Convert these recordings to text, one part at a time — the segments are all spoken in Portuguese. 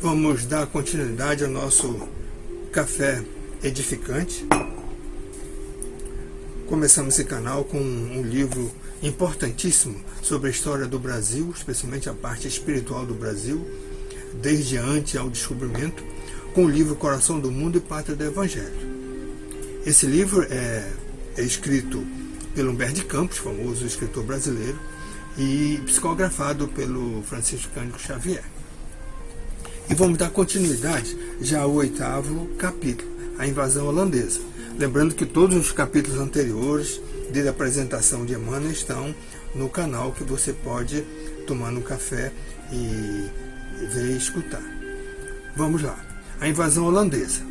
Vamos dar continuidade ao nosso café edificante. Começamos esse canal com um livro importantíssimo sobre a história do Brasil, especialmente a parte espiritual do Brasil, desde antes ao descobrimento, com o livro Coração do Mundo e Pátria do Evangelho. Esse livro é escrito pelo Humberto de Campos, famoso escritor brasileiro, e psicografado pelo Francisco Cândido Xavier. E vamos dar continuidade já ao 8º capítulo, a invasão holandesa. Lembrando que todos os capítulos anteriores, desde a apresentação de Emmanuel, estão no canal que você pode tomar um café e ver e escutar. Vamos lá. A invasão holandesa.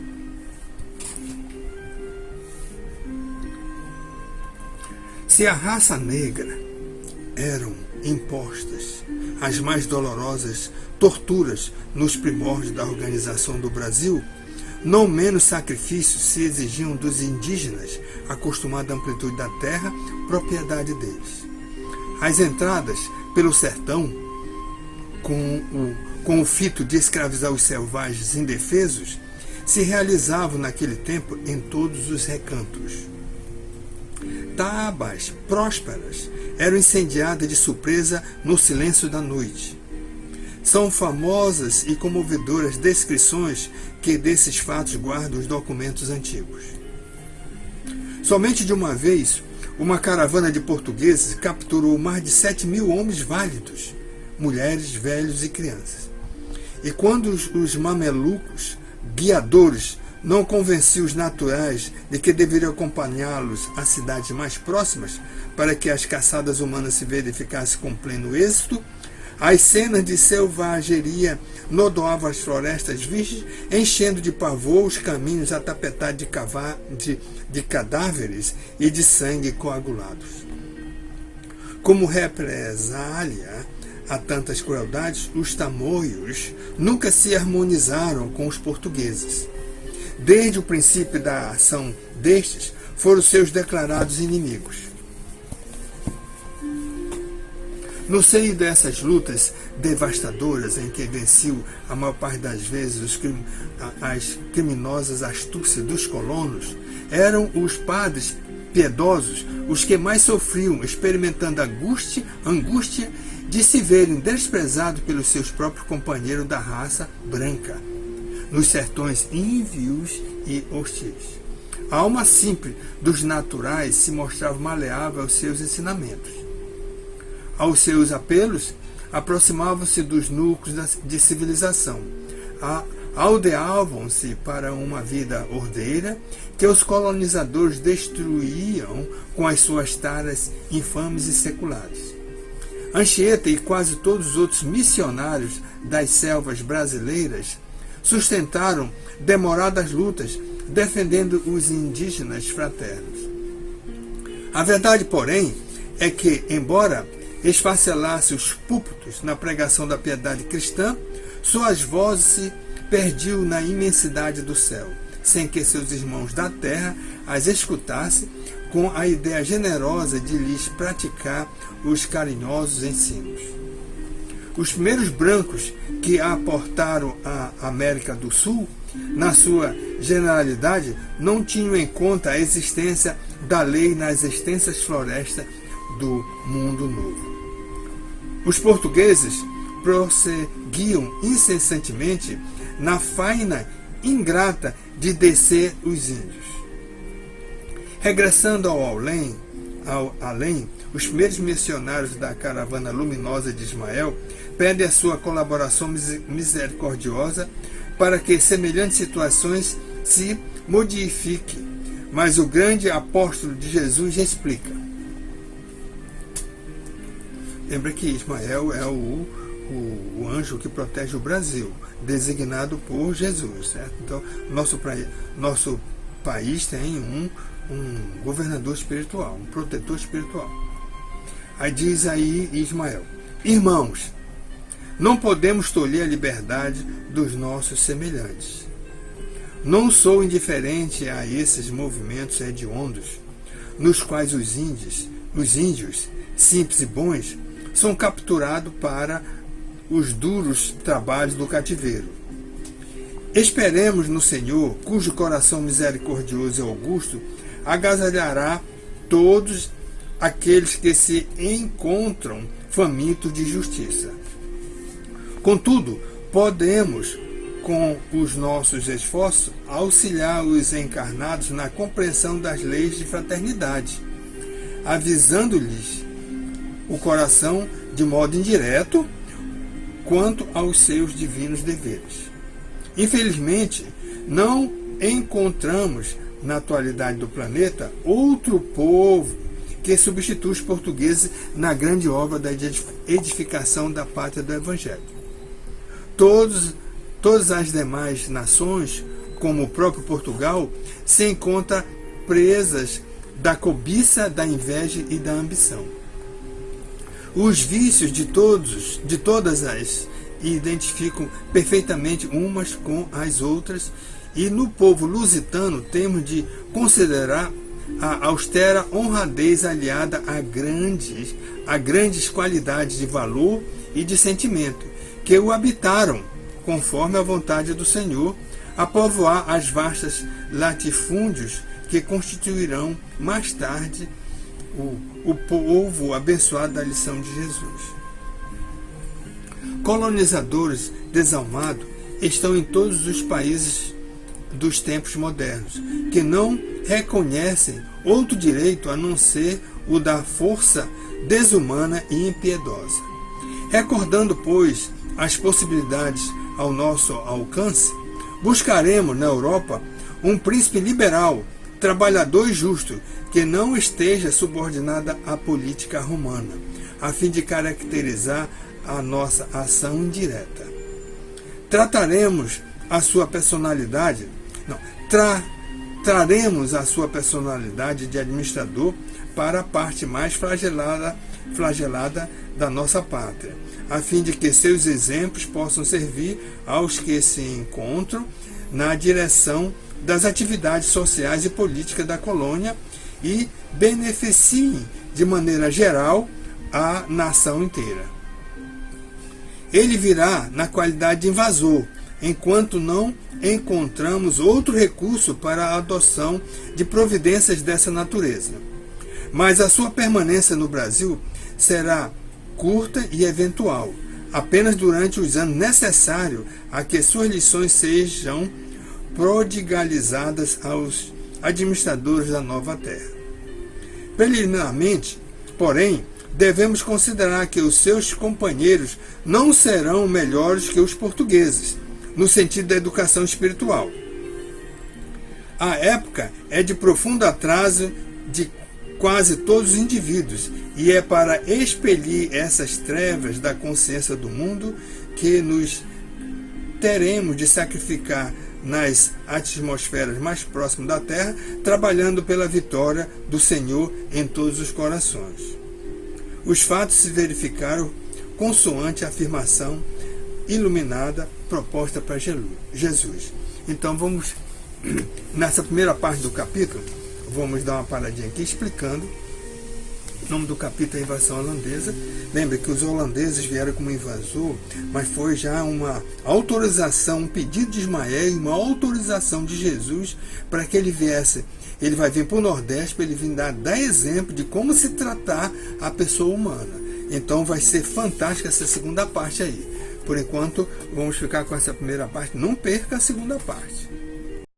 Se a raça negra eram impostas as mais dolorosas torturas nos primórdios da organização do Brasil, não menos sacrifícios se exigiam dos indígenas, acostumados à amplitude da terra, propriedade deles. As entradas pelo sertão, com o fito de escravizar os selvagens indefesos, se realizavam naquele tempo em todos os recantos. Tabas prósperas eram incendiadas de surpresa no silêncio da noite. São famosas e comovedoras descrições que desses fatos guardam os documentos antigos. Somente de uma vez, uma caravana de portugueses capturou mais de 7.000 homens válidos, mulheres, velhos e crianças. E quando os mamelucos, guiadores, não convenciam os naturais de que deveriam acompanhá-los às cidades mais próximas para que as caçadas humanas se verificassem com pleno êxito, as cenas de selvageria nodoavam as florestas virgens, enchendo de pavor os caminhos atapetados de cadáveres e de sangue coagulados. Como represália a tantas crueldades, os tamoios nunca se harmonizaram com os portugueses. Desde o princípio da ação destes, foram seus declarados inimigos. No seio dessas lutas devastadoras em que venciam a maior parte das vezes as criminosas astúcias dos colonos, eram os padres piedosos os que mais sofriam, experimentando angústia de se verem desprezados pelos seus próprios companheiros da raça branca, nos sertões ímpios e hostis. A alma simples dos naturais se mostrava maleável aos seus ensinamentos. Aos seus apelos, aproximavam-se dos núcleos de civilização. Aldeavam-se para uma vida ordeira que os colonizadores destruíam com as suas taras infames e seculares. Anchieta e quase todos os outros missionários das selvas brasileiras sustentaram demoradas lutas defendendo os indígenas fraternos. A verdade, porém, é que, embora esfacelasse os púlpitos na pregação da piedade cristã, suas vozes se perdiam na imensidade do céu, sem que seus irmãos da terra as escutassem com a ideia generosa de lhes praticar os carinhosos ensinos. Os primeiros brancos que aportaram à América do Sul, na sua generalidade, não tinham em conta a existência da lei nas extensas florestas do Mundo Novo. Os portugueses prosseguiam incessantemente na faina ingrata de descer os índios. Regressando ao além, os primeiros missionários da caravana luminosa de Ismael pedem a sua colaboração misericordiosa para que semelhantes situações se modifiquem. Mas o grande apóstolo de Jesus explica. Lembra que Ismael é o anjo que protege o Brasil, designado por Jesus, certo? Então, nosso país tem um governador espiritual, um protetor espiritual. Aí diz aí Ismael: irmãos, não podemos tolher a liberdade dos nossos semelhantes. Não sou indiferente a esses movimentos hediondos, nos quais os índios, simples e bons, são capturados para os duros trabalhos do cativeiro. Esperemos no Senhor, cujo coração misericordioso e augusto agasalhará todos aqueles que se encontram famintos de justiça. Contudo, podemos, com os nossos esforços, auxiliar os encarnados na compreensão das leis de fraternidade, avisando-lhes o coração de modo indireto quanto aos seus divinos deveres. Infelizmente, não encontramos na atualidade do planeta outro povo que substitua os portugueses na grande obra da edificação da pátria do Evangelho. Todas as demais nações, como o próprio Portugal, se encontram presas da cobiça, da inveja e da ambição. Os vícios de todas as identificam perfeitamente umas com as outras, e no povo lusitano temos de considerar a austera honradez aliada a grandes qualidades de valor e de sentimento, que o habitaram, conforme a vontade do Senhor, a povoar as vastas latifúndios que constituirão mais tarde o povo abençoado da lição de Jesus. Colonizadores desalmados estão em todos os países dos tempos modernos, que não reconhecem outro direito a não ser o da força desumana e impiedosa. Recordando, pois, as possibilidades ao nosso alcance, buscaremos na Europa um príncipe liberal, trabalhador e justo, que não esteja subordinado à política romana, a fim de caracterizar a nossa ação indireta. Traremos a sua personalidade de administrador para a parte mais flagelada da nossa pátria, a fim de que seus exemplos possam servir aos que se encontram na direção das atividades sociais e políticas da colônia e beneficiem de maneira geral a nação inteira. Ele virá na qualidade de invasor, enquanto não encontramos outro recurso para a adoção de providências dessa natureza. Mas a sua permanência no Brasil será curta e eventual, apenas durante os anos necessários a que suas lições sejam prodigalizadas aos administradores da nova terra. Preliminarmente, porém, devemos considerar que os seus companheiros não serão melhores que os portugueses, no sentido da educação espiritual. A época é de profundo atraso de quase todos os indivíduos, e é para expelir essas trevas da consciência do mundo que nos teremos de sacrificar nas atmosferas mais próximas da Terra, trabalhando pela vitória do Senhor em todos os corações. Os fatos se verificaram consoante a afirmação iluminada proposta para Jesus. Então vamos, nessa primeira parte do capítulo, vamos dar uma paradinha aqui explicando. O nome do capítulo é Invasão Holandesa. Lembre que os holandeses vieram como invasor, mas foi já uma autorização, um pedido de Ismael e uma autorização de Jesus para que ele viesse. Ele vai vir para o Nordeste para ele vir dar exemplo de como se tratar a pessoa humana. Então vai ser fantástica essa segunda parte aí. Por enquanto, vamos ficar com essa primeira parte. Não perca a segunda parte.